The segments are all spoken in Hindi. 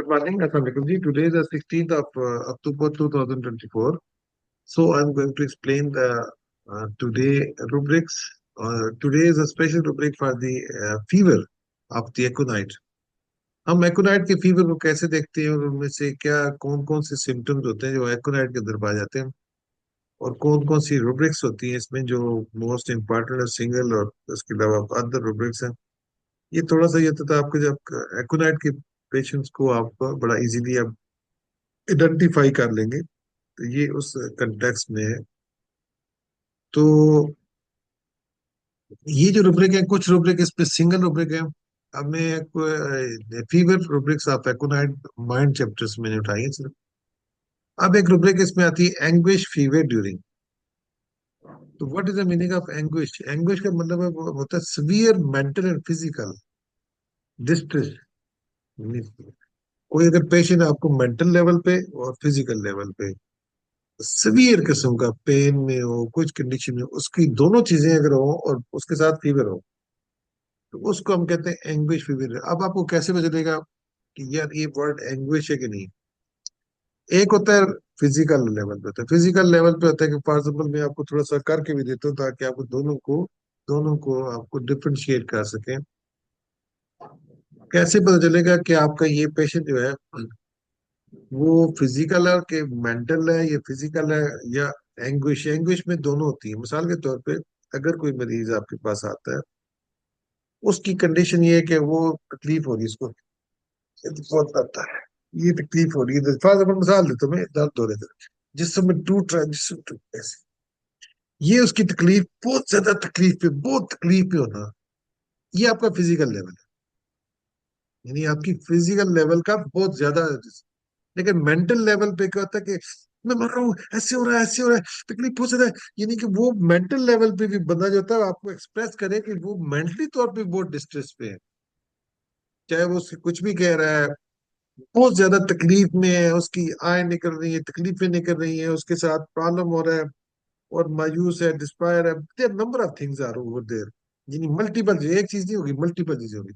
Good morning, Assalamualaikum ji. Today is the 16th of October 2024. So I'm going to explain the today rubrics. Today is a special rubric for the fever of the aconite. हम एकोनाइट के फीवर को कैसे देखते हैं और उनमें से क्या कौन कौन से सिम्टम्स होते हैं जो एकोनाइट के अंदर पाए जाते हैं और कौन कौन सी रुब्रिक्स होती हैं इसमें जो मोस्ट इम्पोर्टेंट है सिंगल और उसके अलावा अदर रुब्रिक्स हैं। ये थोड़ा सा ये तो आपको जब एकोनाइट के पेशेंट्स को आप बड़ा इजीली आप आइडेंटिफाई कर लेंगे तो ये उस कंटेक्स्ट में है। तो ये जो रुब्रिक है कुछ रुब्रिक इस पे सिंगल रुब्रिक है। अब मैं fever rubrics of aconite mind chapters मैंने उठाई है सिर्फ। अब एक रुब्रिक इसमें आती है एंग्विश फीवर ड्यूरिंग। तो what is the meaning of anguish? Anguish का मतलब है वो होता है severe mental and physical distress. कोई अगर पेशेंट आपको मेंटल लेवल पे और फिजिकल लेवल पे सीवियर किस्म का पेन में हो कुछ कंडीशन में उसकी दोनों चीजें अगर हो और उसके साथ फीवर हो तो उसको हम कहते हैं एंग्विश फीवर। अब आपको कैसे पता चलेगा कि यार ये वर्ड एंग्विश है कि नहीं? एक होता है फिजिकल लेवल पे, होता है फिजिकल लेवल पे होता है कि फॉर एग्जाम्पल मैं आपको थोड़ा सा करके भी देता हूँ ताकि आपको दोनों को आपको डिफरेंशिएट कर सकें। कैसे पता चलेगा कि आपका ये पेशेंट जो है वो फिजिकल है कि मेंटल है या फिजिकल है या एंग्विश? एंग्विश में दोनों होती है। मिसाल के तौर पे अगर कोई मरीज आपके पास आता है उसकी कंडीशन ये है कि वो तकलीफ हो रही है उसको, बहुत आता है, ये तकलीफ हो रही है। फॉर एग्जाम्पल मिसाल देता हूँ मैं, दर्द हो रहे थे जिससे मैं टूट रहा है, जिससे ऐसे ये उसकी तकलीफ, बहुत ज्यादा तकलीफ पे, बहुत तकलीफ पे होना, ये आपका फिजिकल लेवल है। यानी आपकी फिजिकल लेवल का बहुत ज्यादा। लेकिन मेंटल लेवल पे क्या होता है कि मैं मर रहा हूँ, ऐसे हो रहा है, ऐसे हो रहा है, तकलीफ बहुत ज्यादा है। यानी कि वो मेंटल लेवल पे भी बंदा जो होता है आपको एक्सप्रेस करे कि वो मेंटली तौर पे बहुत डिस्ट्रेस पे है, चाहे वो उससे कुछ भी कह रहा है। बहुत ज्यादा तकलीफ में है, उसकी आय निकल रही है, तकलीफें निकल रही है, उसके साथ प्रॉब्लम हो रहा है और मायूस है, डिस्पायर है, there number of things are over there. यानी मल्टीपल, एक चीज नहीं होगी, मल्टीपल चीजें होगी।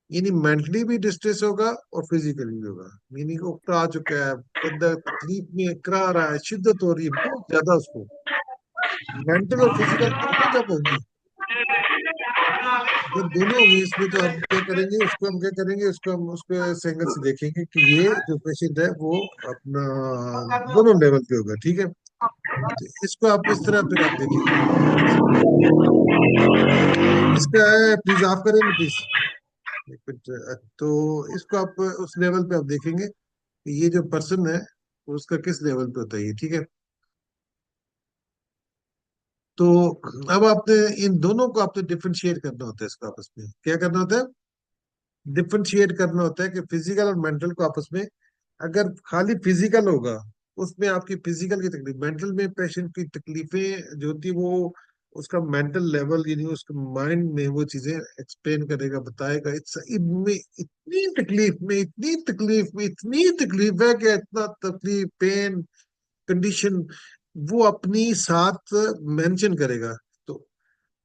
यानी मेंटली भी डिस्ट्रेस होगा और फिजिकली भी होगा। मीनिंग उकता आ चुका है, बंदा तकलीफ में करा रहा है, शिद्दत हो रही है बहुत ज्यादा उसको। मेंटल और फिजिकल दोनों जब होंगी, जब दोनों होंगे इसमें तो हम क्या करेंगे, उसको हम क्या करेंगे, उसको हम उसको इस एंगल से देखेंगे कि ये जो पेशेंट है वो अपना दोनों लेवल पे होगा। ठीक है, तो इसको आप इस तरह फिर आप देखेंगे। इसका प्लीज ऑफ करें ना प्लीज, एक मिनट। तो इसको आप उस लेवल पे आप देखेंगे कि ये जो पर्सन है उसका किस लेवल पे होता है ये। ठीक है, तो अब आपने इन दोनों को आपने डिफरेंशिएट करना होता है, इसको आपस में क्या करना होता है, डिफरेंशिएट करना होता है कि फिजिकल और मेंटल को आपस में। अगर खाली फिजिकल होगा उसमें आपकी फिजिकल की तकलीफ, मेंटल में पेशेंट की तकलीफें जो होती है वो उसका मेंटल लेवल यानी उसके माइंड में वो चीजें एक्सप्लेन करेगा, बताएगा। इनमें इतनी तकलीफ में, इतनी तकलीफ में, इतनी तकलीफ है कि इतना तकलीफ, पेन, कंडीशन वो अपनी साथ मेंशन करेगा। तो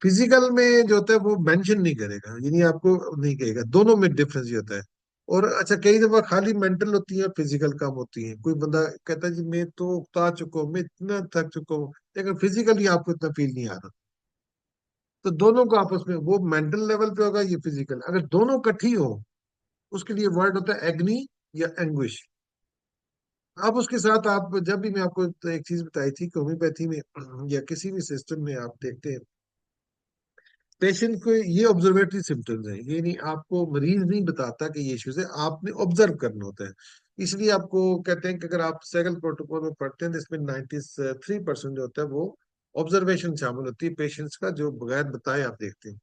फिजिकल में जो होता है वो मेंशन नहीं करेगा, यानी आपको नहीं कहेगा। दोनों में डिफरेंस ये होता है। और अच्छा, कई दफा खाली मेंटल होती है, फिजिकल कम होती है। कोई बंदा कहता है जी मैं तो उकता चुका हूँ, मैं इतना थक चुका हूँ, लेकिन फिजिकली आपको इतना फील नहीं आ रहा। तो दोनों को आपस में, वो मेंटल लेवल पे होगा, ये फिजिकल। अगर दोनों इकट्ठी हो उसके लिए वर्ड होता है एग्नी या एंग्विश। आप उसके साथ आप जब भी, मैं आपको एक चीज बताई थी कि होम्योपैथी में या किसी भी सिस्टम में आप देखते हैं पेशेंट को ये ऑब्जर्वेटरी सिम्टम्स हैं। ये नहीं, आपको मरीज नहीं बताता कि ये इश्यूज है, आपने ऑब्जर्व करना होता है। इसलिए आपको कहते हैं कि अगर आप सेगल प्रोटोकॉल में पढ़ते हैं तो इसमें 93% जो होता है वो ऑब्जर्वेशन शामिल होती है पेशेंट्स का, जो बगैर बताए आप देखते हैं।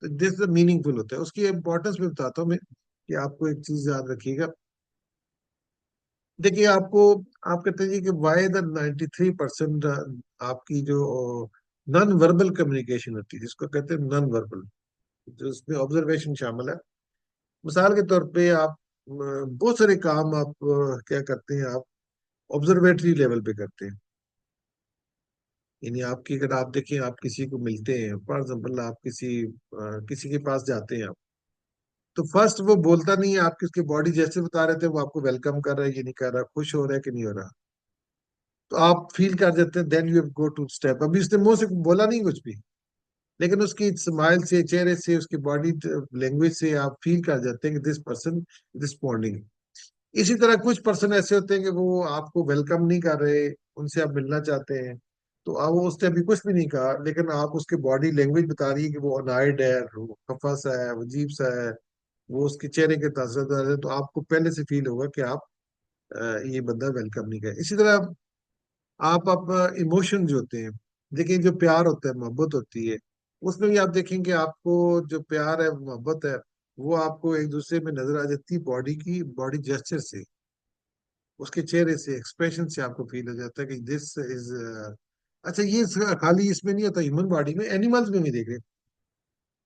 तो दिस मीनिंगफुल होता है। उसकी इंपॉर्टेंस में बताता हूँ मैं कि आपको एक चीज याद रखिएगा। देखिए आपको, आप कहते हैं जी कि वाई द 93% आपकी जो नॉन वर्बल कम्युनिकेशन होती है जिसको कहते हैं नॉन वर्बल, जो उसमें ऑब्जर्वेशन शामिल है। मिसाल के तौर पे आप बहुत सारे काम आप क्या करते हैं, आप ऑब्जर्वेटरी लेवल पे करते हैं। यानी आपकी, अगर आप देखें, आप किसी को मिलते हैं, फॉर एग्जाम्पल आप किसी के पास जाते हैं आप, तो फर्स्ट वो बोलता नहीं है, आपकी उसकी बॉडी जैसे बता रहे थे, वो आपको वेलकम कर रहा है, ये नहीं कर रहा, खुश हो रहा है कि नहीं हो रहा, तो आप फील कर देते हैं, then you go to step. अभी उसने मुंह से बोला नहीं कुछ भी, लेकिन उसकी स्माइल से, चेहरे से, उसकी बॉडी लैंग्वेज से आप फील कर जाते हैं कि दिस पर्सन रिस्पॉन्डिंग। इसी तरह कुछ पर्सन ऐसे होते हैं कि वो आपको वेलकम नहीं कर रहे, उनसे आप मिलना चाहते हैं, तो आप वो उसने अभी कुछ भी नहीं कहा, लेकिन आप उसके बॉडी लैंग्वेज बता रही है कि वो अनॉयड है, वो खफा सा है, वो अजीब सा है, वो उसके चेहरे के तासर है, तो आपको पहले से फील होगा कि आप ये बंदा वेलकम नहीं कर। इसी तरह आप इमोशन जो होते हैं, देखिए जो प्यार होता है, मोहब्बत होती है, उसमें भी आप देखेंगे आपको जो प्यार है, मोहब्बत है, वो आपको एक दूसरे में नजर आ जाती है, बॉडी की, बॉडी जेस्चर से, उसके चेहरे से, एक्सप्रेशन से आपको फील हो जाता है कि दिस इज। अच्छा, ये खाली इसमें नहीं होता, ह्यूमन बॉडी में, एनिमल्स में भी देखें।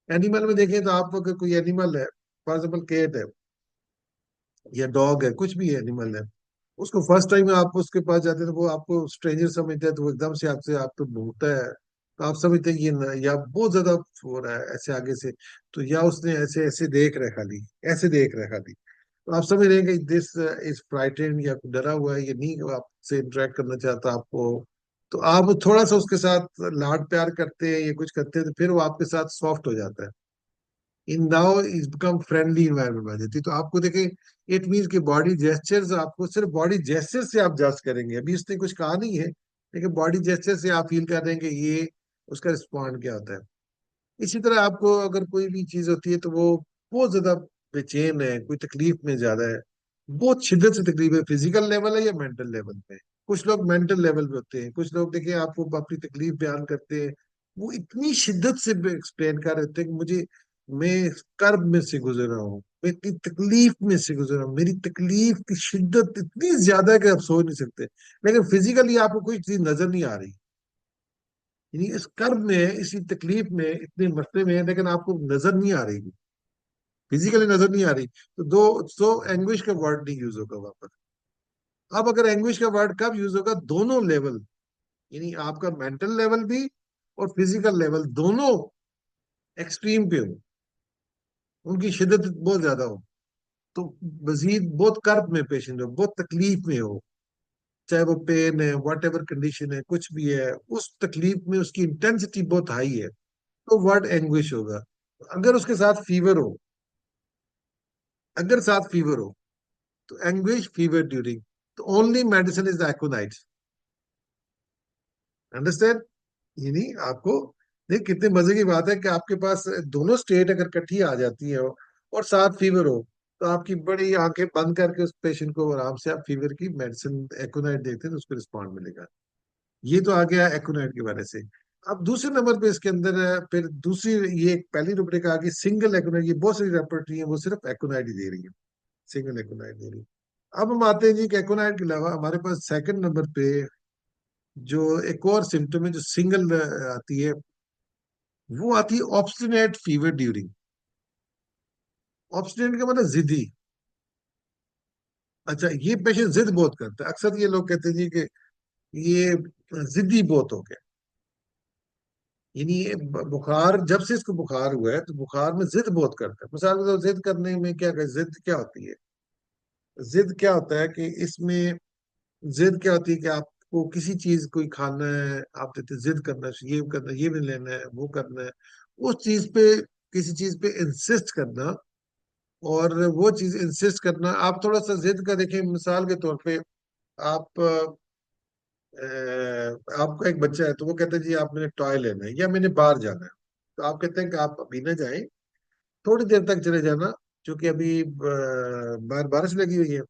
एनिमल में देखें तो आप अगर कोई एनिमल है, फॉर एग्जाम्पल कैट है या डॉग है, कुछ भी एनिमल है, उसको फर्स्ट टाइम आप उसके पास जाते हैं तो वो आपको स्ट्रेंजर समझता है, तो वो एकदम से आपसे आप पे भूखता है, तो आप समझते हैं ये या बहुत ज्यादा हो रहा है ऐसे आगे से, तो या उसने ऐसे ऐसे देख रहा है खाली, ऐसे देख रहा है खाली, तो आप समझ रहे हैं कि दिस इज फ्राइटेंड, या डरा हुआ है, ये नहीं आपसे इंटरेक्ट करना चाहता आपको। तो आप थोड़ा सा उसके साथ लाड प्यार करते हैं या कुछ करते हैं, तो फिर वो आपके साथ सॉफ्ट हो जाता है। In now is become friendly environment बन जाती है। तो आपको देखें, इट मीन्स कि बॉडी जेस्चर्स, आपको सिर्फ बॉडी जेस्चर से आप जज करेंगे, अभी उसने कुछ कहा नहीं है, लेकिन बॉडी जेस्चर से आप फील कर रहे हैं कि ये उसका रिस्पॉन्ड क्या होता है। इसी तरह आपको अगर कोई भी चीज होती है तो वो बहुत ज्यादा बेचैन है, कोई तकलीफ में ज्यादा है, बहुत शिद्दत से तकलीफ है, फिजिकल लेवल है या मेंटल लेवल पे। कुछ लोग मेंटल लेवल पे होते हैं, कुछ लोग देखिए आपको अपनी तकलीफ बयान करते हैं, वो इतनी शिद्दत से एक्सप्लेन कर रहे थे कि मुझे, मैं कर्ब में से गुजर रहा हूँ, मैं इतनी तकलीफ में से गुजर रहा हूँ, मेरी तकलीफ की शिद्दत इतनी ज्यादा है कि आप सोच नहीं सकते, लेकिन फिजिकली आपको कोई चीज नजर नहीं आ रही, यानी इस कर्ब में, इसी तकलीफ में, इतने मसले में है, लेकिन आपको नजर नहीं आ रही, फिजिकली नजर नहीं आ रही, तो दो, सो एंग्विश का वर्ड नहीं यूज होगा वहां पर। अब अगर एंग्विश का वर्ड कब यूज होगा, दोनों लेवल, यानी आपका मेंटल लेवल भी और फिजिकल लेवल दोनों एक्सट्रीम पे हो, उनकी शिद्दत बहुत ज्यादा हो, तो मजीद बहुत कर्ब में पेशेंट हो, बहुत तकलीफ में हो, चाहे वो पेन है, वट एवर कंडीशन है, कुछ भी है, उस तकलीफ में उसकी इंटेंसिटी बहुत हाई है, तो वर्ड एंग्विश होगा। अगर उसके साथ फीवर हो, अगर साथ फीवर हो, तो एंग्विश फीवर ड्यूरिंग, तो only medicine is the aconite. Understand? यानी आपको, देख कितने मजे की बात है कि आपके पास दोनों स्टेट अगर इकट्ठी आ जाती है और साथ फीवर हो, तो आपकी बड़ी आंखें बंद करके उस पेशेंट को आराम से आप फीवर की मेडिसिन एक्ोनाइट देते हैं, तो उसको रिस्पॉन्ड मिलेगा। ये तो आ गया एक्ोनाइट के बारे से। अब दूसरे नंबर पे इसके अंदर फिर दूसरी, ये पहली रुपये का आ गई सिंगल एक्ोनाइट, ये बहुत सारी रेपर्टरी है, वो सिर्फ एक्ोनाइट ही दे रही है, सिंगल एक्ोनाइट दे रही है। अब हम आते हैं जी कि एक्ोनाइट के अलावा हमारे पास सेकंड नंबर पे जो एक और सिम्टम है जो सिंगल आती है, वो आती है ऑब्स्टिनेट फीवर ड्यूरिंग। ऑब्स्टिनेट का मतलब जिद्दी। अच्छा, ये पेशेंट जिद बहुत करता है, अक्सर ये लोग कहते हैं जी कि ये जिद्दी बहुत हो गया, यानी ये बुखार, जब से इसको बुखार हुआ है तो बुखार में जिद बहुत करता है। मिसाल के तौर जिद करने में क्या, जिद क्या होती है, जिद क्या होता है कि इसमें, जिद क्या होती है कि आपको किसी चीज कोई खाना है, आप कहते हैं जिद करना है, ये करना है, ये भी लेना है, वो करना है, उस चीज पे, किसी चीज पे इंसिस्ट करना, और वो चीज इंसिस्ट करना। आप थोड़ा सा जिद का देखें, मिसाल के तौर पे आप आपका एक बच्चा है, तो वो कहता है जी आप मैंने टॉय लेना है या मैंने बाहर जाना है, तो आप कहते हैं कि आप अभी ना जाएं, थोड़ी देर तक चले जाना, क्योंकि अभी बाहर बारिश लगी हुई है,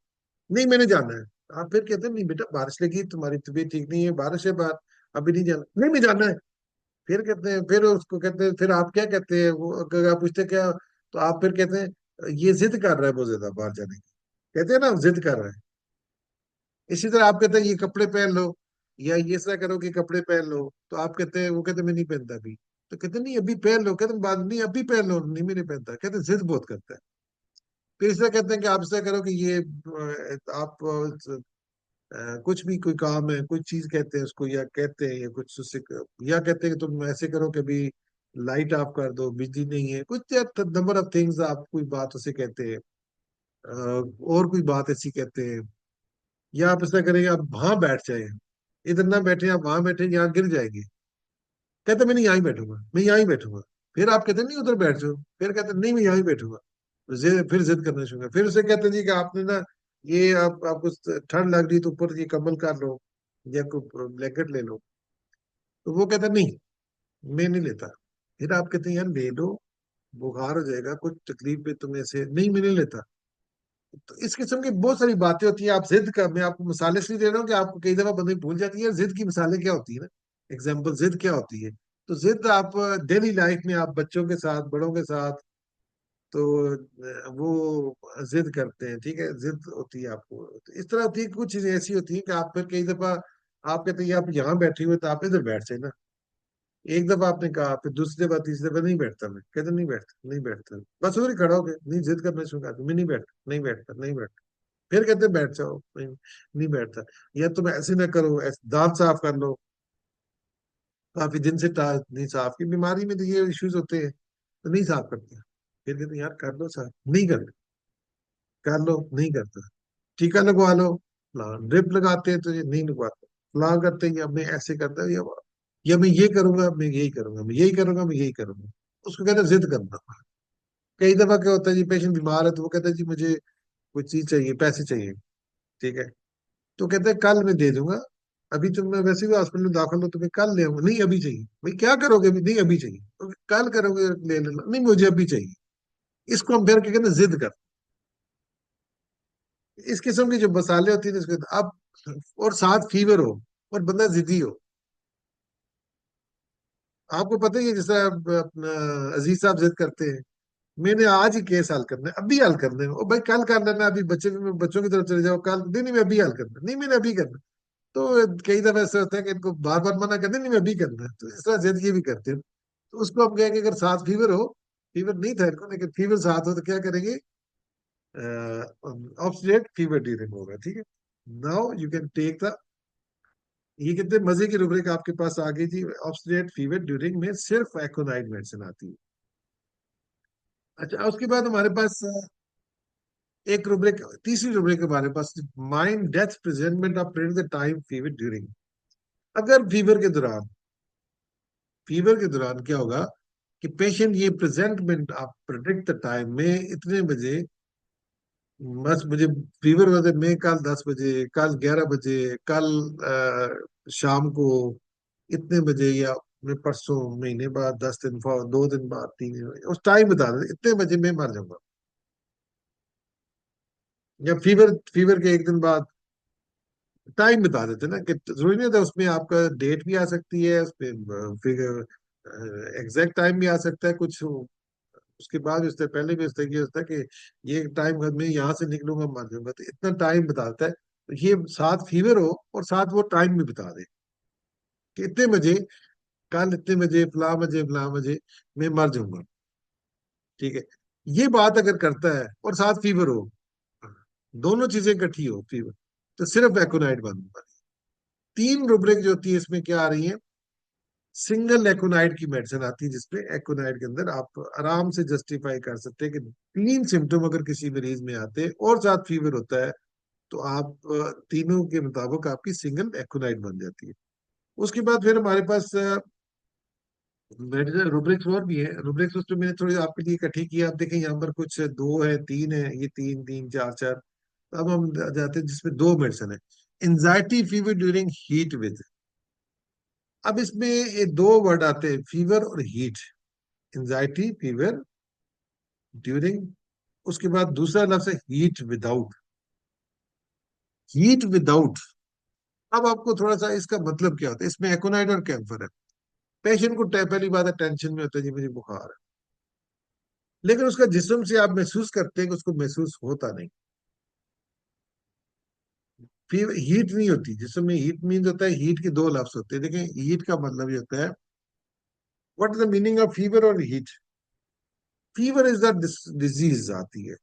नहीं मैंने जाना है। आप फिर कहते हैं नहीं बेटा, बारिश लगी, तुम्हारी तबीयत ठीक नहीं है, बारिश है बाहर, अभी नहीं जाना, नहीं मैं जाना है। फिर कहते हैं, फिर उसको कहते हैं, फिर आप क्या कहते हैं, वो अगर आप पूछते हैं क्या, तो आप फिर कहते हैं ये जिद कर रहा है बहुत ज्यादा बाहर जाने की, कहते हैं ना जिद कर रहा है। इसी तरह आप कहते हैं ये कपड़े पहन लो, या ये ऐसा करो कि कपड़े पहन लो, तो आप कहते हैं, वो कहते हैं मैं नहीं पहनता अभी, तो कहते हैं नहीं अभी पहन लो, कहते हैं बाद नहीं अभी पहन लो, नहीं मैं नहीं पहनता, कहते हैं जिद बहुत करता है। फिर इसलिए कहते हैं कि आप ऐसा करो कि ये आप कुछ भी कोई काम है, कोई चीज कहते हैं उसको, या कहते हैं या कुछ उससे, या कहते हैं कि तुम ऐसे करो कि अभी लाइट ऑफ कर दो, बिजली नहीं है, कुछ नंबर ऑफ थिंग्स आप कोई बात उसे कहते हैं। और कोई बात ऐसी कहते हैं। या आप ऐसा करेंगे, आप वहां बैठ जाए, इधर ना बैठे, आप वहां बैठे, यहाँ गिर जाएंगे। कहते मैं नहीं यहाँ ही बैठूंगा, मैं यहाँ ही बैठूंगा। फिर आप कहते नहीं उधर बैठ जाओ, फिर कहते नहीं मैं यहाँ ही बैठूंगा। फिर जिद करना शुरू कर, फिर उसे कहते हैं जी कि आपने ना, ये आप आपको ठंड लग रही है तो ऊपर ये कंबल कर लो, या कोई ब्लैंकेट ले लो। तो वो कहता नहीं, मैं नहीं लेता। फिर आप कहते हैं यार ले लो, बुखार हो जाएगा, कुछ तकलीफ पे तुम्हें से, नहीं मैं नहीं लेता। तो इस किस्म की बहुत सारी बातें होती हैं। आप जिद का, मैं आपको मिसालें इसलिए दे रहा हूँ कि आपको कई दफा बंदे भूल जाती है जिद की मिसालें क्या होती है ना। एग्जाम्पल जिद क्या होती है। तो जिद आप डेली लाइफ में आप बच्चों के साथ, बड़ों के साथ, तो वो जिद करते हैं, ठीक है, जिद होती है आपको। तो इस तरह होती है, कुछ चीजें ऐसी होती है कि आप फिर कई दफा आप कहते हैं आप यहाँ बैठे हुए तो आप इधर बैठ जाए ना। एक दफा आपने कहा, फिर दूसरी दफा, तीसरी दफा नहीं बैठता, मैं कहते नहीं बैठता, नहीं बैठता, बस उधर ही खड़ा हो गए, नहीं जिद करना शुरू कर दिया, मैं नहीं बैठता, नहीं बैठता, नहीं बैठता। फिर कहते बैठ जाओ, नहीं, नहीं बैठता। या तुम ऐसे ना करो, ऐसे दांत साफ कर लो, काफी दिन से नहीं साफ की, बीमारी में तो ये इश्यूज होते हैं, तो नहीं साफ करते। फिर कहते यार कर लो साफ, नहीं करते, कर लो, नहीं करता। टीका लगवा लो, ड्रिप लगाते हैं तो ये नहीं लगवाते, फलां करते हैं, या मैं ऐसे करता है, या मैं ये करूंगा, मैं यही करूंगा, मैं यही करूंगा, मैं यही करूंगा। उसको कहते हैं जिद करना। कई दफा क्या होता है जी, पेशेंट बीमार है तो वो कहता है जी मुझे कोई चीज चाहिए, पैसे चाहिए, ठीक है। तो कहते हैं कल मैं दे दूंगा, अभी तुम, मैं वैसे भी हॉस्पिटल में दाखिल हो, तुम्हें कल ले आऊंगा, नहीं अभी चाहिए। भाई क्या करोगे अभी, नहीं अभी चाहिए, तो कल करोगे, ले लेना, नहीं मुझे अभी चाहिए। इसको हम फिर क्या कहते हैं, जिद कर। इस किस्म की जो मसाले होती है ना, इसको अब, और साथ फीवर हो और बंदा जिद्दी हो। आपको पता ही है, जैसा अपना अजीज साहब जिद करते हैं, मैंने आज ही केस हल करना है, अभी हल करना है, ओ भाई कल कर लेना, अभी बच्चों की तरफ चले जाओ, कल नहीं, नहीं मैं अभी हल करना, नहीं मैंने अभी करना। तो कई दफा ऐसा होता है कि इनको बार बार मना करते नहीं मैं अभी करना है, तो इस तरह जिद ये भी करते हैं। तो उसको हम कहेंगे अगर साथ फीवर हो, फीवर नहीं था इनको लेकिन फीवर साथ हो, तो क्या करेंगे, ऑब्स्ट्रेट फीवर ड्यूरिंग होगा, ठीक है। Now you can take the, ये कितने मजे की रुब्रिक आपके पास आ गई थी। ऑब्स्ट्रेट फीवर ड्यूरिंग में सिर्फ एकोनाइट मेडिसिन आती है। अच्छा, उसके बाद हमारे पास एक रुब्रिक, तीसरी रुब्रिक हमारे पास, mind death presentment of the time fever during. अगर फीवर के दौरान क्या होगा कि पेशेंट ये प्रेजेंटमेंट आप प्रेडिक्ट द टाइम में, इतने बजे बस मुझे फीवर हुआ था, मैं कल 10 बजे, कल 11 बजे, कल शाम को इतने बजे, या मैं परसों, महीने बाद, 10 दिन बाद, 2 दिन बाद, 3 दिन बाद, उस टाइम बता दें इतने बजे मैं मर जाऊंगा। या फीवर फीवर के एक दिन बाद टाइम बता देते ना, कि जरूरी नहीं होता उसमें आपका डेट भी आ सकती है, उसमें फिगर एग्जैक्ट टाइम भी आ सकता है कुछ। उसके बाद उससे पहले भी उससे ये होता है कि ये टाइम मैं यहाँ से निकलूंगा मर जाऊंगा, तो इतना टाइम बताता है। तो ये साथ फीवर हो और साथ वो टाइम भी बता दे कि इतने बजे, कल इतने बजे, फलां बजे मैं मर जाऊंगा, ठीक है। ये बात अगर करता है और साथ फीवर हो, दोनों चीजें इकट्ठी हो, फीवर, तो सिर्फ एकोनाइट बंद होगा। तीन रुब्रिक जो होती है इसमें क्या आ रही है, सिंगल एकोनाइट की मेडिसिन आती है, जिसपे एकोनाइट के अंदर आप आराम से जस्टिफाई कर सकते हैं कि तीन सिम्टम अगर किसी मरीज में आते हैं और साथ फीवर होता है, तो आप तीनों के मुताबिक आपकी सिंगल एकोनाइट बन जाती है। उसके बाद फिर हमारे पास मेडिसिन रुब्रिक्स और भी है। रुब्रिक्स उसमें मैंने थोड़ी आपके लिए इकट्ठी किया, आप देखें यहाँ पर कुछ दो है, तीन है, ये तीन तीन चार चार। अब हम जाते हैं जिसमें दो मेडिसिन है। Anxiety fever during heat with. अब इसमें ये दो वर्ड आते हैं, फीवर और हीट। एंजाइटी फीवर ड्यूरिंग, उसके बाद दूसरा लफ्ज है हीट विदाउट। हीट विदाउट, अब आपको थोड़ा सा इसका मतलब क्या होता है, इसमें एकोनाइट और कैम्फर है। पेशेंट को पहली बात है टेंशन में होता है जी मुझे बुखार है, लेकिन उसका जिस्म से आप महसूस करते हैं कि उसको महसूस होता नहीं। फिर हीट नहीं होती जिसम में, हीट मीन होता है, हीट के दो लफ्ज होते हैं, देखें हीट का मतलब ये होता है, what is the meaning of fever और heat. Fever is the disease आती है,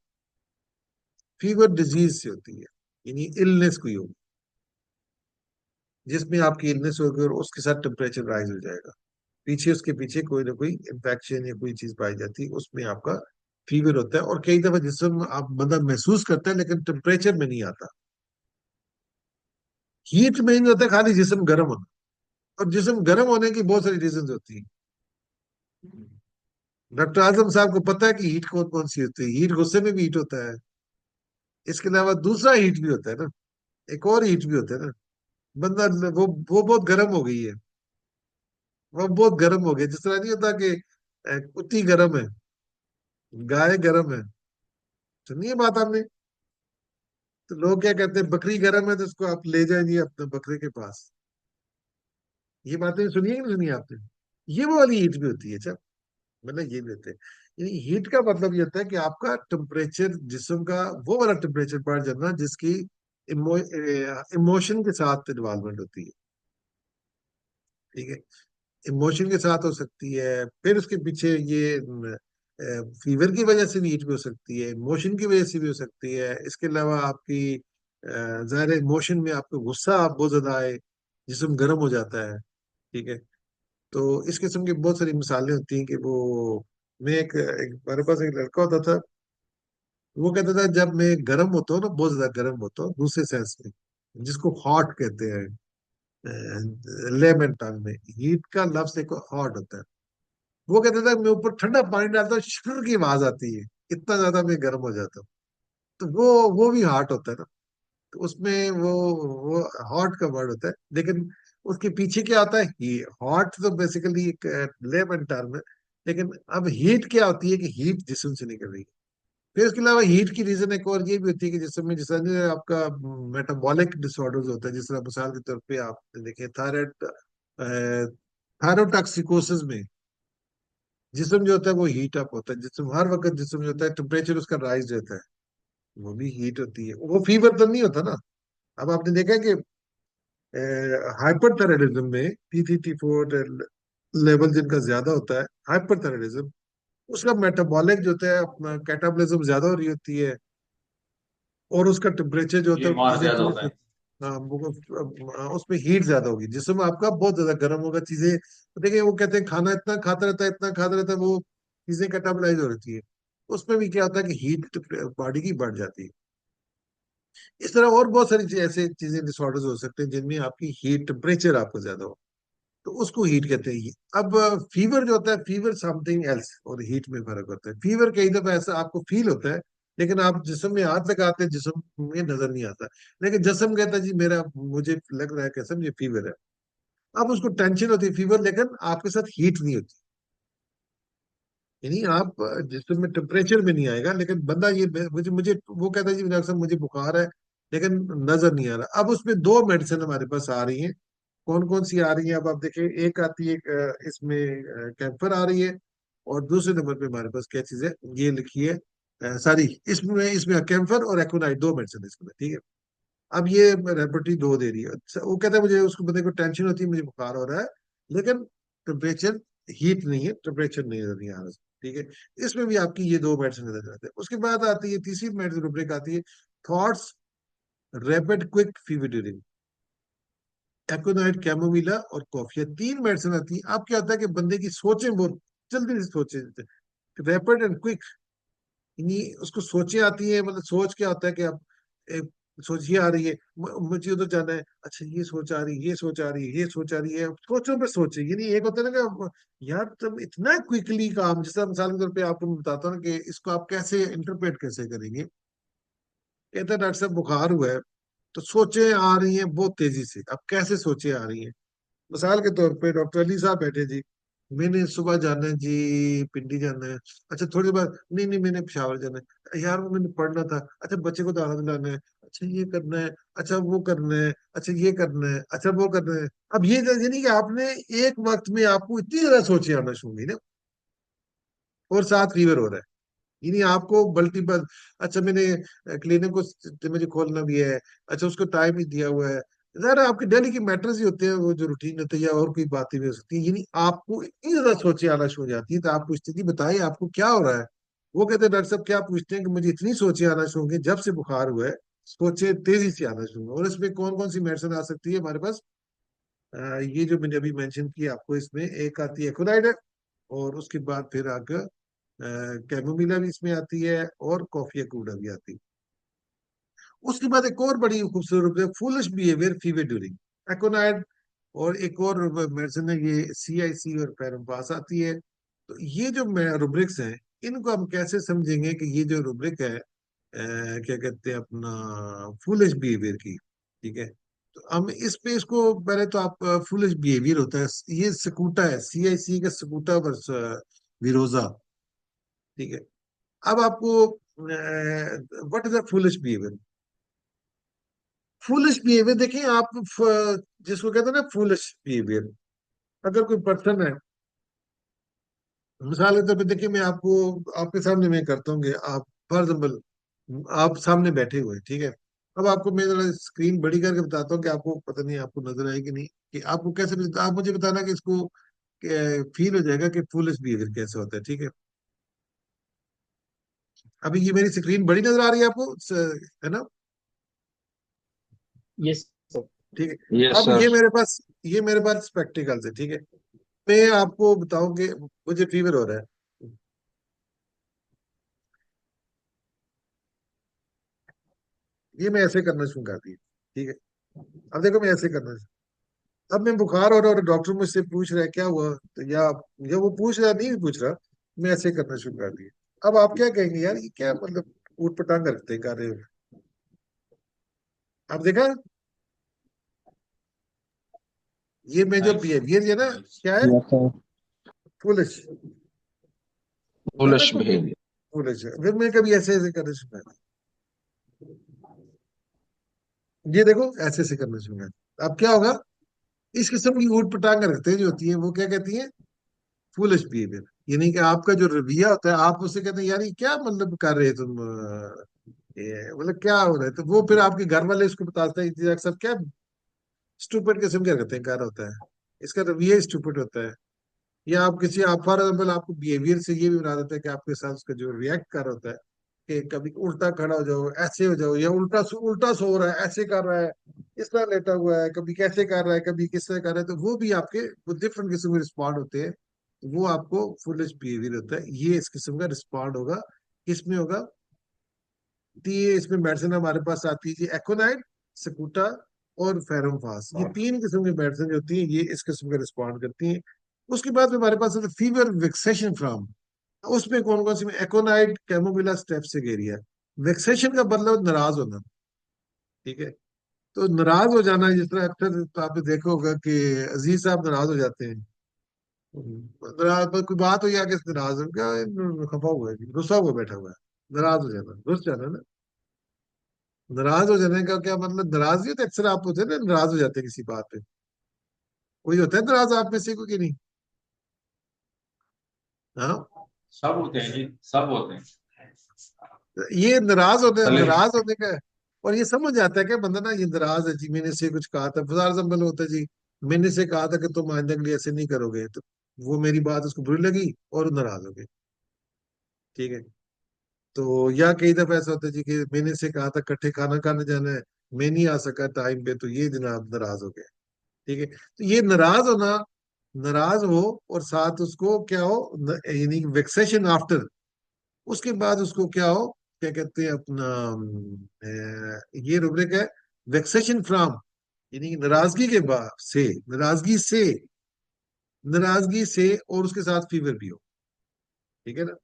फीवर डिजीज से होती है, यानी इलनेस कोई होगी, जिसमें आपकी इलनेस होगी और उसके साथ टेम्परेचर राइज हो जाएगा, पीछे उसके पीछे कोई ना कोई इन्फेक्शन या कोई चीज पाई जाती है, उसमें आपका फीवर होता है। और कई दफा जिसम आप बंदा महसूस करता है लेकिन टेम्परेचर में नहीं आता। हीट में ही नहीं होता, खाली जिसम गर्म होना। और जिसम गर्म होने की बहुत सारी रीजन होती है। डॉक्टर आजम साहब को पता है कि हीट कौन कौन सी होती है। हीट गुस्से में भी हीट होता है। इसके अलावा दूसरा हीट भी होता है ना, एक और हीट भी होता है ना। बंदा वो बहुत गर्म हो गई है, वो बहुत गर्म हो गया। जिस तरह नहीं होता कि कुत्ती गर्म है, गाय गर्म है। सुनिए बात आपने। तो लोग क्या कहते हैं, बकरी गर्म है तो उसको आप ले जाएंगे अपने बकरे के पास। ये बातें सुनिए कि नहीं सुनिए आपने। ये वो वाली हीट भी होती है। अच्छा, मतलब ये भी होते हैं। यानी हीट का मतलब ये होता है कि आपका टेम्परेचर, जिस्म का वो वाला टेम्परेचर बढ़ जाना जिसकी इमोशन के साथ इन्वॉल्वमेंट होती है। ठीक है। इमोशन के साथ हो सकती है, फिर उसके पीछे ये फीवर की वजह से भी हीट भी हो सकती है, इमोशन की वजह से भी हो सकती है। इसके अलावा आपकी जाहिर इमोशन में आपको गुस्सा आप बहुत ज्यादा आए, जिस्म गर्म हो जाता है। ठीक है। तो इस किस्म की बहुत सारी मिसालें होती हैं कि वो, मैं एक मेरे पास एक लड़का होता था। वो कहता था जब मैं गर्म होता हूँ ना, बहुत ज्यादा गर्म होता हूँ दूसरे सेंस में, जिसको हॉट कहते हैं लेमन टंग में। हीट का लफ्ज एक हॉट होता है। वो कहता था मैं ऊपर ठंडा पानी डालता हूँ, शुर की आवाज आती है, इतना ज्यादा मैं गर्म हो जाता हूँ। तो वो भी हॉट होता है ना। तो उसमें वो हॉट का वर्ड होता है, लेकिन उसके पीछे क्या आता है, ये हॉट तो बेसिकली एक लेमन टर्म है। लेकिन अब हीट क्या होती है कि हीट जिस्म से निकल रही है। फिर इसके अलावा हीट की रीजन एक और ये भी होती है कि जिसमें जिस तरह आपका मेटाबॉलिक डिसऑर्डर्स होता है। जिस तरह मिसाल के तौर पे आप देखिए थायराइड, थायरोटॉक्सिकोसिस में जिस्म जो होता है वो हीट अप होता है। जिस्म हर वक्त, जिस्म जो होता है टेम्परेचर उसका राइज रहता है, वो भी हीट होती है। वो फीवर तो नहीं होता ना। अब आपने देखा है कि हाइपरथायराइडिज्म में T3 T4 लेवल जिनका ज्यादा होता है, हाइपरथायराइडिज्म, उसका मेटाबॉलिक जो होता है अपना कैटाबॉलिज्म ज्यादा हो रही होती है। और उसका टेम्परेचर जो होता ये है मार चीजें ज्यादा होता थोड़ी, है। हाँ उसमें हीट ज्यादा होगी, जिसमें आपका बहुत ज्यादा गर्म होगा चीजें। तो देखिए वो कहते हैं खाना इतना खाता रहता है, इतना खाता रहता है, वो चीजें कैटाबलाइज हो रहती है। उसमें भी क्या होता है कि हीट बॉडी की बढ़ जाती है। इस तरह और बहुत सारी ऐसे चीजें डिसऑर्डर्स हो सकते हैं जिनमें आपकी हीट टेम्परेचर आपका ज्यादा हो, तो उसको हीट कहते हैं। अब फीवर जो होता है, फीवर समथिंग एल्स, और हीट में फर्क होता है। फीवर कई दफा ऐसा आपको फील होता है, लेकिन आप जिस्म में हाथ लगाते हैं, जिस्म में नजर नहीं आता। लेकिन जिस्म कहता है जी मेरा, मुझे लग रहा है कैसे ये फीवर है। अब उसको टेंशन होती है फीवर, लेकिन आपके साथ हीट नहीं होती। यानी आप जिस्म में टेम्परेचर में नहीं आएगा, लेकिन बंदा ये मुझे मुझे वो कहता है जी डॉक्टर साहब मुझे बुखार है, लेकिन नजर नहीं आ रहा। अब उसमें दो मेडिसिन हमारे पास आ रही हैं। कौन कौन सी आ रही है, अब आप देखिए। एक आती है इसमें कैंफर आ रही है। और दूसरे नंबर पे हमारे पास क्या चीज है, ये लिखी है सारी। इसमें इसमें कैंफर और एक्रोनाइट दो मेडिसिन इसमें, ठीक है। अब ये रेपटी दो दे रही है। अच्छा, वो कहता है मुझे, उसको बंदे को टेंशन होती है, मुझे बुखार हो रहा है, लेकिन टेम्परेचर हीट नहीं है, टेम्परेचर नहीं आ रहा। ठीक है। इसमें भी आपकी ये दो मेडिसिन नजर आते हैं। उसके बाद आती है तीसरी मेडिसिन रुब्रिक आती है, thoughts rapid quick fever during. Aconite, chamomilla और कॉफी, तीन मेडिसिन आती है। अब क्या होता है कि बंदे की सोचें बहुत जल्दी से सोचे, रैपिड एंड क्विक। यानी उसको सोचें आती है। मतलब सोच क्या होता है कि अब एक सोच ये आ रही है, मुझे उधर जाना है, अच्छा ये सोच आ रही है, ये सोच आ रही है, ये सोच आ रही है, सोचों पे सोचे। यानी एक होता है ना कि यार तुम इतना क्विकली काम, जैसे मिसाल के तौर पे आपको मैं बताता हूँ ना कि इसको आप कैसे इंटरप्रेट कैसे करेंगे। कहता है डॉक्टर साहब बुखार हुआ है, तो सोचे आ रही हैं बहुत तेजी से। अब कैसे सोचे आ रही हैं, मिसाल के तौर पे डॉक्टर अली साहब बैठे जी, मैंने सुबह जाना है जी, पिंडी जाना है। अच्छा थोड़ी देर बाद, नहीं नहीं मैंने पेशावर जाना है यार, वो मैंने पढ़ना था। अच्छा बच्चे को दाना दिलाना है, अच्छा ये करना है, अच्छा वो करना है, अच्छा ये करना है, अच्छा वो करना है। अब ये यानी कि आपने एक वक्त में आपको इतनी ज्यादा सोचे आना शुरू हुई ना, और साथ फीवर हो रहा है। यानी आपको मल्टीपल, अच्छा मैंने क्लिनिक को मुझे खोलना भी है, अच्छा उसको टाइम ही दिया हुआ है। जरा आपके डेली के मैटर्स ही होते हैं, वो जो रूटीन होते हैं, या और कोई बातें भी हो सकती है। यानी आपको इतनी ज्यादा सोचे आना शुरू हो जाती है। तो आप पूछते हैं कि बताइए आपको क्या हो रहा है। वो कहते हैं डॉक्टर साहब, क्या पूछते हैं कि मुझे इतनी सोचे आना शुरू हो गई जब से बुखार हुआ है, सोचे तेजी से आना शुरू हुआ। और इसमें कौन कौन सी मेडिसिन आ सकती है हमारे पास, ये जो मैंने अभी मेंशन किया आपको, इसमें एक आती है एकोनाइड है, और उसके बाद फिर आकर कैमोमिला भी इसमें आती है, और कॉफी कूडा भी आती है। उसके बाद एक और बड़ी खूबसूरत है, फूलिश बिहेवियर फीवर ड्यूरिंग एकोनाइड, और एक और मेडिसिन है ये CIC और पैरम्पास आती है। तो ये जो रुब्रिक्स हैं, इनको हम कैसे समझेंगे कि ये जो रुब्रिक है क्या कहते हैं अपना फूलिश बिहेवियर की, ठीक है। तो हम इस पे इसको पहले तो आप फूलिश बिहेवियर होता है, ये सकूटा है, CIC का सकूटा वर्स विरोजा, ठीक है। अब आपको what is a foolish behaviour? Foolish behaviour देखिए आप, जिसको कहते हैं ना फूलिश बिहेवियर, अगर कोई पर्सन है, मिसाल के तौर पे देखिए, मैं आपको आपके सामने मैं करता हूँ कि आप फॉर एग्जाम्पल आप सामने बैठे हुए हैं, ठीक है। अब आपको मैं जरा स्क्रीन बड़ी करके बताता हूँ कि आपको पता नहीं आपको नजर आएगी नहीं, कि आपको कैसे आप मुझे बताना कि इसको फील हो जाएगा कि फुलिश बिहेवियर कैसे होता है, ठीक है। अभी ये मेरी स्क्रीन बड़ी नजर आ रही है आपको, है ना? Yes sir. ठीक है। यस अब सर। ये मेरे पास स्पेक्टिकल्स है, ठीक है। मैं आपको बताऊं कि मुझे फीवर हो रहा है, ये मैं ऐसे करना शुरू कर दिया, ठीक है। अब देखो मैं ऐसे करना, अब मैं बुखार हो रहा और डॉक्टर मुझसे पूछ रहा है क्या हुआ, तो या वो पूछ रहा नहीं पूछ रहा, मैं ऐसे करना शुरू कर दिया। अब आप क्या कहेंगे, यार ये क्या मतलब ऊट पटांग रखते कर रहे हो? आप देखा, ये मैं जो बिहेवियर है ना, क्या है? Yes sir. फुलिश है ना, फुलिश बिहेवियर। फुलिश है। फिर मैं कभी ऐसे ऐसे करना शुरू कर दिया, ये देखो ऐसे ऐसे करना शुरू कर दिया। अब क्या होगा, इस किस्म की ऊट पटांग रखते जो होती है वो क्या कहती है? Foolish behaviour. यानी कि आपका जो रवैया होता है, आप उससे कहते हैं यार ये क्या मतलब कर रहे हो तुम, ये मतलब क्या हो रहा है, तो वो फिर आपके घर वाले उसको बताते हैं कि सब क्या स्टूपिड किस्म के करते हैं, क्या होता है, इसका रवैया स्टूपिड होता है। या आप किसी, आप फॉर एग्जाम्पल आपको बिहेवियर से ये भी बता देता है कि आपके साथ उसका जो रिएक्ट कर होता है, कि कभी उल्टा खड़ा हो जाओ, ऐसे हो जाओ, या उल्टा सो रहा है, ऐसे कर रहा है, इस तरह लेटा हुआ है, कभी कैसे कर रहा है, कभी किस तरह कर रहा है, तो वो भी आपके वो डिफरेंट किस्म के रिस्पॉन्ड होते हैं। तो वो आपको फुलिश बिहेवियर होता है, ये इस किस्म का रिस्पॉन्ड होगा। किसमें होगा? तो ये इसमें मेडिसिन हमारे पास आती है जी, एकोनाइड, सकुटा और फेरोमोफास, ये तीन किस्म की मेडिसिन होती है, ये इस किस्म का रिस्पॉन्ड करती हैं। उसके बाद में हमारे पास है फीवर विक्सेशन फ्रॉम, उसमें कौन कौन सी में, एकोनाइड, कैमोमिला, स्टेप्सिगेरिया। विक्सेशन का मतलब नाराज होना, ठीक है। तो नाराज हो जाना, जिस तरह अक्सर तो आपने देखा होगा कि अजीज साहब नाराज हो जाते हैं, नाराज कोई बात हो, या कि नाराज हो क्या, खफा हुआ है, गुस्सा हुआ बैठा हुआ है, नाराज हो जाना, रुस जाना ना। नाराज हो जाने का क्या मतलब, नाराजगी तो अक्सर आप होते हैं ना, नाराज हो जाते हैं किसी बात पे। कोई होता है नाराज आप में से, कोई कि नहीं? हाँ। सब होते हैं जी, सब होते हैं। ये चले। नाराज होने का है। और ये समझ आता है कि बंदा ना ये नाराज है जी, मैंने से कुछ कहा था, फॉर एग्जाम्पल होता है जी, मैंने से कहा था कि तुम आइंदा के लिए ऐसे नहीं करोगे, तो वो मेरी बात उसको बुरी लगी और वो नाराज हो गए, ठीक है। तो या कई दफा ऐसा होता है जी कि मैंने से कहा था इकट्ठे खाना खाने जाना है, मैं नहीं आ सका टाइम पे, तो ये जनाब नाराज हो गए, ठीक है। तो ये नाराज होना, नाराज हो और साथ उसको क्या हो, यानी वेक्सेशन आफ्टर, उसके बाद उसको क्या हो, क्या कहते हैं अपना ये रुब्रिक है, वेक्सेशन फ्रॉम, यानी कि नाराजगी के बाद से, नाराजगी से, नाराजगी से, और उसके साथ फीवर भी हो, ठीक है ना,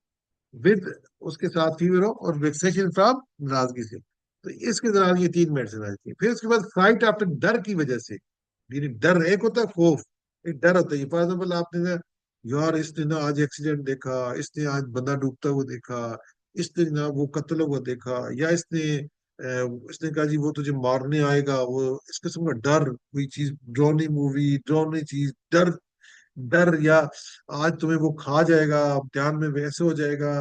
विद, उसके साथ फीवर हो और वेक्सेशन फ्रॉम, नाराजगी से। तो इसके दौरान ये तीन मेडिसिन आती है। फिर उसके बाद फाइट आफ्टर, डर की वजह से, यानी डर एक होता है खौफ, एक डर होता है। फॉर एग्जाम्पल आपने ना, यार इसने ना आज एक्सीडेंट देखा, इसने आज बंदा डूबता हुआ देखा, इसने ना वो कत्ल हुआ देखा, या इसने कहा जी वो तुझे मारने आएगा, वो इस किस्म का डर, कोई चीज ड्रोनी मूवी, ड्रोनी चीज, डर, डर, या आज तुम्हें वो खा जाएगा, ध्यान में वैसे हो जाएगा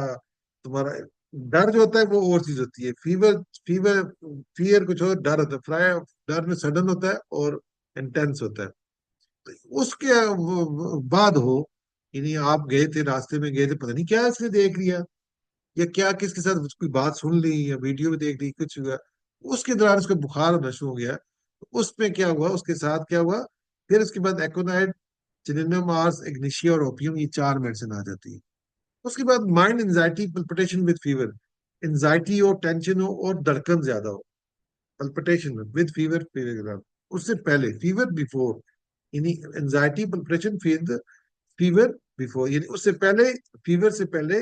तुम्हारा। डर जो होता है वो और चीज होती है, फीवर, फीवर, फियर कुछ और, डर होता है, डर में सडन होता है और इंटेंस होता है। तो उसके बाद हो, यानी आप गए थे, रास्ते में गए थे, पता नहीं क्या इसने देख लिया, या क्या किसके साथ कोई बात सुन ली, या वीडियो में देख ली, कुछ हुआ, उसके दौरान उसका बुखार होना शुरू हो गया। तो उसमें क्या हुआ, उसके साथ क्या हुआ, फिर उसके बाद एकोनाइट, चिनिनम, आर्स, इग्निशिया और ओपियम, ये 4 मेडिसिन आ जाती है। उसके बाद mind anxiety palpitation with fever, anxiety हो, टेंशन हो और धड़कन ज्यादा हो, पल्पिटेशन विद फीवर, फीवर के साथ। उससे पहले फीवर बिफोर, यानी एंजाइटी पल्पिटेशन फिर फीवर बिफोर, यानी उससे पहले, फीवर से पहले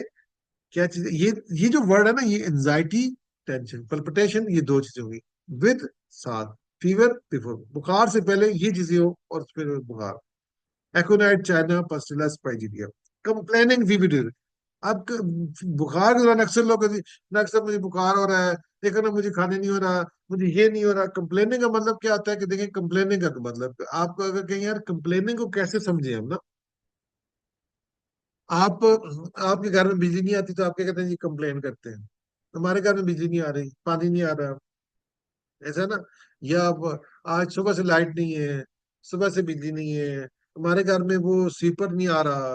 क्या चीज है? ये जो वर्ड है ना, ये एंजाइटी, टेंशन, पल्पिटेशन, ये 2 चीजें होंगी। विद, साथ, फीवर बिफोर, बुखार से पहले ये चीजें हो और फिर बुखार। एकोनाइट, चाइना, पस्टिला, स्पाइजीरिया। कंप्लेनिंग फीवर, अब बुखार के दौरान अक्सर लोग कहते हैं, "ना अक्सर मुझे बुखार हो रहा है, देखो ना मुझे खाने नहीं हो रहा, मुझे ये नहीं हो रहा।" कंप्लेनिंग का मतलब क्या होता है कि देखिए, कंप्लेनिंग का तो मतलब आपको अगर कहीं यार कंप्लेनिंग को कैसे समझे हम ना, आप आपके घर में बिजली नहीं आती तो आप क्या कहते हैं जी, कंप्लेन करते हैं, हमारे घर में बिजली नहीं आ रही, पानी नहीं आ रहा, ऐसा ना। या अब आज सुबह से लाइट नहीं है, सुबह से बिजली नहीं है, हमारे घर में वो स्वीपर नहीं आ रहा,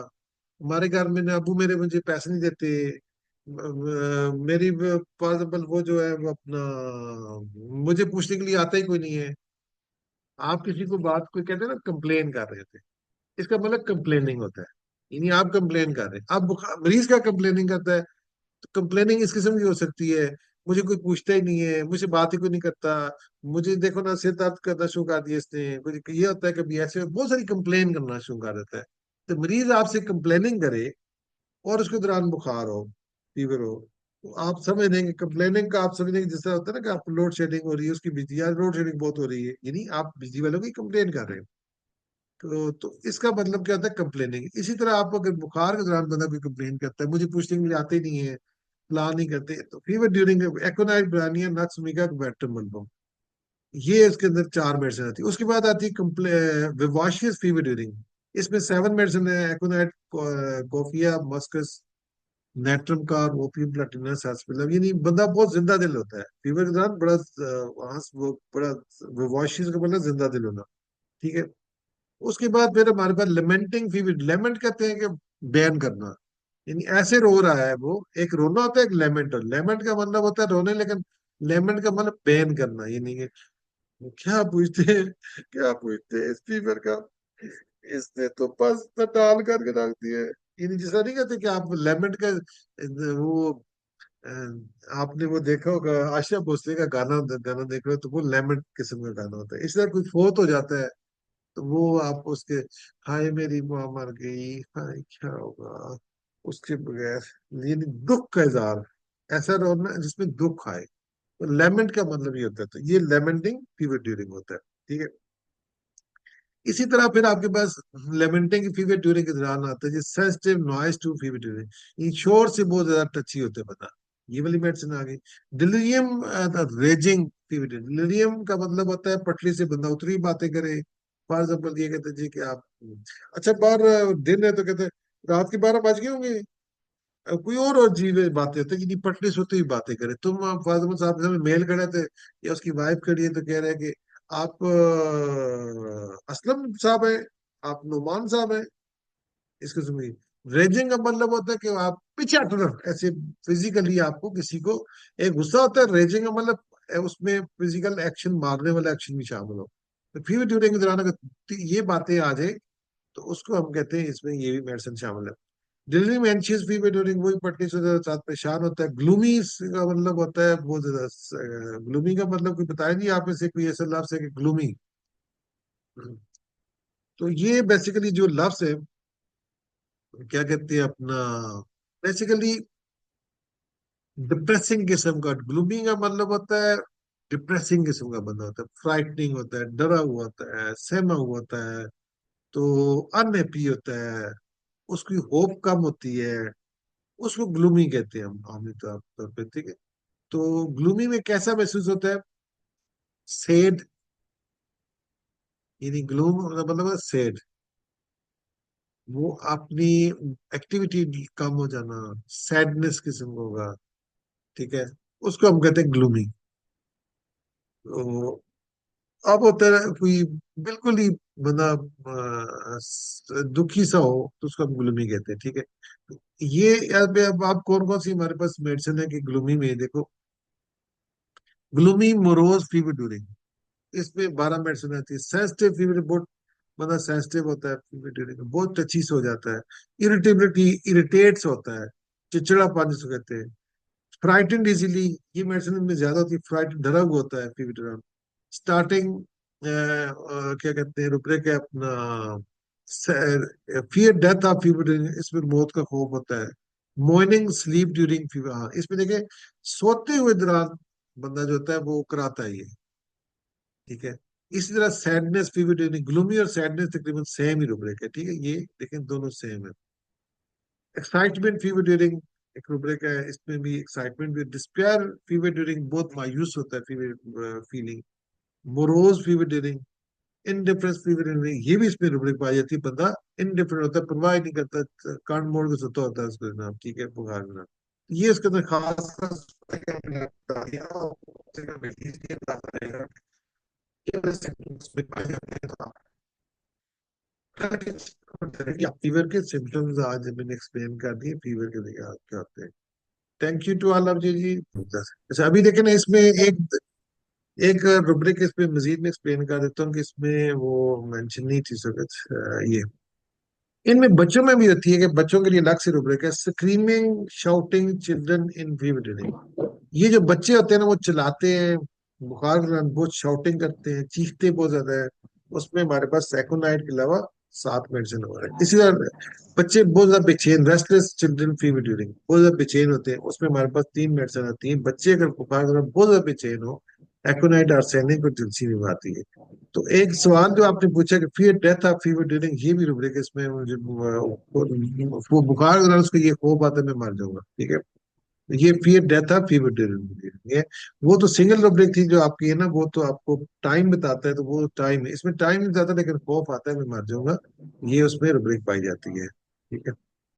हमारे घर में ना अबू मेरे मुझे पैसे नहीं देते, मेरी फॉर एग्जाम्पल वो जो है वो अपना मुझे पूछने के लिए आता ही कोई नहीं है। आप किसी को बात कोई कहते हैं ना, कंप्लेन कर रहे थे, इसका मतलब कंप्लेनिंग होता है, यानी आप कंप्लेन कर रहे हैं। अब मरीज का कंप्लेनिंग करता है, तो कंप्लेनिंग इस किस्म की हो सकती है, मुझे कोई पूछता ही नहीं है, मुझे बात ही कोई नहीं करता, मुझे देखो ना सिर दर्द करना शुरू कर दिया इसने, कुछ ये होता है कभी ऐसे बहुत सारी कंप्लेन करना शुरू कर देता है। तो मरीज आपसे कंप्लेनिंग करे और उसके दौरान बुखार हो, फीवर हो, तो आप समझ लेंगे कंप्लेनिंग का, आप समझ लेंगे जैसा होता है ना कि आपको लोड शेडिंग हो रही है, उसकी बिजली, या लोड शेडिंग बहुत हो रही है, यानी आप बिजली वालों की कंप्लेन कर रहे हैं। तो इसका मतलब क्या होता है, कंप्लेनिंग। इसी तरह आप अगर बुखार के दौरान बंदा कोई कंप्लेन करता है, मुझे पूछने के लिए आते ही नहीं है, प्लान नहीं करते, तो फीवर ड्यूरिंग एक्ोनाइट, ब्रानिया, नक्स, मिगा, बैक्टम, ये इसके अंदर 4 मेडिसिन आती है। उसके बाद आती है विवाशियस फीवर ड्यूरिंग, इसमें 7 मेडिसिन है, एक्ोनाइट, कोफिया, मस्कस, नेट्रम कार, ओपियम, प्लेटिना, सार्सपिलम, यानी बंदा बहुत जिंदा दिल होता है फीवर के दौरान, बड़ा वहां वो बड़ा विवाशियस का मतलब जिंदा दिल होना, ठीक है। उसके बाद फिर हमारे पास लेमेंटिंग फीवर, लेमेंट कहते हैं कि बयान करना, यानी ऐसे रो रहा है वो, एक रोना होता है, एक लेमेंट, और लेमेंट का मतलब होता है रोने, लेकिन लेमेंट का मतलब बयान करना, यानी कि क्या पूछते हैं, क्या पूछते हैं इस फीवर का, इसने तो बस टाल करके रख दिया है। यानी जैसा नहीं कहते कि आप लेमेंट का वो अ, आपने वो देखा होगा, आशा भोसले का गाना गाना देख रहे हो तो वो लेमेंट किस्म का गाना होता है। इस तरह कोई फोत हो जाता है तो वो आप उसके, हाय मेरी माँ मर गई, हाय क्या होगा, उसके बगैर, यानी दुख का इजहार, ऐसा रोना जिसमें दुख आए, तो लेमेंट का मतलब ये होता है। तो ये लेमेंटिंग फीवर ड्यूरिंग होता है, ठीक है। इसी तरह फिर आपके पास लेमेंटिंग फीवर ड्यूरिंग के दौरान आता है जी sensitive noise to fever during, इन शोर से बहुत ज्यादा टची होते हैं बता, ये वाली मेडिसिन आ गई। डिलीरियम, रेजिंग फीवर, डिलीरियम का मतलब होता है पटरी से बंदा उतरी बातें करे। फॉर एग्जाम्पल ये कहते हैं जी कि आप, अच्छा बाहर दिन है तो कहते हैं रात के 12 बज गए होंगे, कोई और अजीब बातें होती है, जिनकी पटरी से होती हुई बातें करे। तुम फातिमा साहब के सामने मेल खड़े थे, या उसकी वाइफ खड़ी है, तो कह रहे हैं कि आप असलम साहब हैं, आप नुमान साहब हैं, इस किस्म की। रेजिंग का मतलब होता है कि आप पीछे हट रहे हो, ऐसे फिजिकली आपको किसी को, एक गुस्सा होता है, रेजिंग का मतलब उसमें फिजिकल एक्शन, मारने वाला एक्शन भी शामिल हो। तो फीवर ड्यूरिंग के दौरान अगर ये बातें आ जाए तो उसको हम कहते हैं, इसमें ये भी मेडिसिन शामिल है। दिल्ली में एंशियस फीवर ड्यूरिंग, वही पट्टी से ज्यादा साथ परेशान होता है। ग्लूमी का मतलब होता है बहुत ज्यादा, ग्लूमी का मतलब कोई बताया नहीं आप में से कोई ऐसा लफ्ज है कि ग्लूमी, तो ये बेसिकली जो लफ्ज है, क्या कहते हैं अपना, बेसिकली डिप्रेसिंग किस्म का, ग्लूमी का मतलब होता है डिप्रेसिंग किस्म का बंदा होता है, फ्राइटनिंग होता है, डरा हुआ होता है, सहमा हुआ होता है, तो अनहैप्पी होता है, उसकी होप कम होती है, उसको ग्लूमी कहते हैं हम आमतौर पर, ठीक है। तो ग्लूमी में कैसा महसूस होता है, सेड, यानी ग्लूम मतलब सेड, वो अपनी एक्टिविटी कम हो जाना, सैडनेस किस्म का होगा, ठीक है, उसको हम कहते हैं ग्लूमी। तो अब होता है कोई बिल्कुल ही बंदा दुखी सा हो तो उसको हम ग्लूमी कहते हैं, ठीक है। ये अब आप कौन कौन सी हमारे पास मेडिसिन है कि ग्लूमी में देखो, ग्लूमी मोरोज फीवर ड्यूरिंग, इसमें 12 मेडिसिन आती है। सेंसिटिव फीवर, बंदा सेंसिटिव होता है फीवर ड्यूरिंग, बहुत टची से हो जाता है। इरिटेबिलिटी, इरिटेट्स होता है, चिड़चिड़ापन जिसको कहते हैं। फ्राइटेंड इजीली, ये मेडिसिन में ज्यादा होती है, फ्राइटेंड, डरा हुआ होता है फीवर ड्यूरिंग। स्टार्टिंग क्या कहते हैं रुब्रिक है अपना, fear death of fever during, इसमें मौत का खौफ होता है। मॉर्निंग स्लीप ड्यूरिंग फीवर, हाँ इसमें देखें सोते हुए दौरान बंदा जो होता है वो कराता है ये, ठीक है। इसी तरह सैडनेस फीवर ड्यूरिंग, ग्लूमी और सैडनेस तकरीबन सेम ही रुब्रिक है, ठीक है, ये देखें दोनों सेम है। एक्साइटमेंट फीवर ड्यूरिंग एक रुब्रिक है, इसमें भी एक्साइटमेंट भी। डिस्पेयर फीवर ड्यूरिंग बहुत मायूस होता है fever feeling. Morose fever during, indifference fever during, ये भी इसमें रुब्रिक पाई जाती है, बंदा इनडिफरेंट होता है, परवाह ही नहीं करता, कान मोड़ के सोता होता है उसके नाम, ठीक है, बुखार में नाम। ये उसके अंदर खास फीवर के सिम्टम्स आज मैंने एक्सप्लेन कर दिए, फीवर के क्या क्या होते हैं। Thank you to all of जी। अच्छा अभी देखे ना, इसमें एक एक रुब्रिक इसमें मजीद में एक्सप्लेन कर देता हूँ कि इसमें वो मेंशन नहीं थी सकत, ये इनमें बच्चों में भी होती है कि बच्चों के लिए अलग से रुब्रिक है, screaming shouting children in fever. ये जो बच्चे होते हैं ना, वो चिल्लाते हैं बुखार के दौरान, बहुत शाउटिंग करते हैं, चीखते बहुत ज्यादा है, उसमें हमारे पास साइकोनाइट के अलावा 7 मेडिसिन हो रहा है। इसी तरह बच्चे बहुत ज्यादा बेचैन, रेस्टलेस चिल्ड्रन फीवर ड्यूरिंग, बहुत ज्यादा बेचैन होते हैं, उसमें हमारे पास 3 मेडिसिन आती हैं। बच्चे अगर बुखार के दौरान बहुत ज्यादा बेचैन हो, एक्ोनाइट आर्सेनिक और तुलसी में आती है। तो एक सवाल जो आपने पूछा कि फिर डेथ ऑफ फीवर ड्यूरिंग, ये भी रुब्रिक है इसमें, मुझे वो बुखार के दौरान उसको ये खौफ आता है मैं मर जाऊंगा, ठीक है। ये फियर डेथ है, फीवर ड्यूरिंग ये, वो तो सिंगल रुब्रिक थी जो आपकी है ना, वो तो आपको टाइम बताता है, तो वो टाइम है, इसमें टाइम नहीं बताता लेकिन खौफ आता है मैं मर जाऊंगा, ये उसमें रुब्रिक पाई जाती है, ठीक है।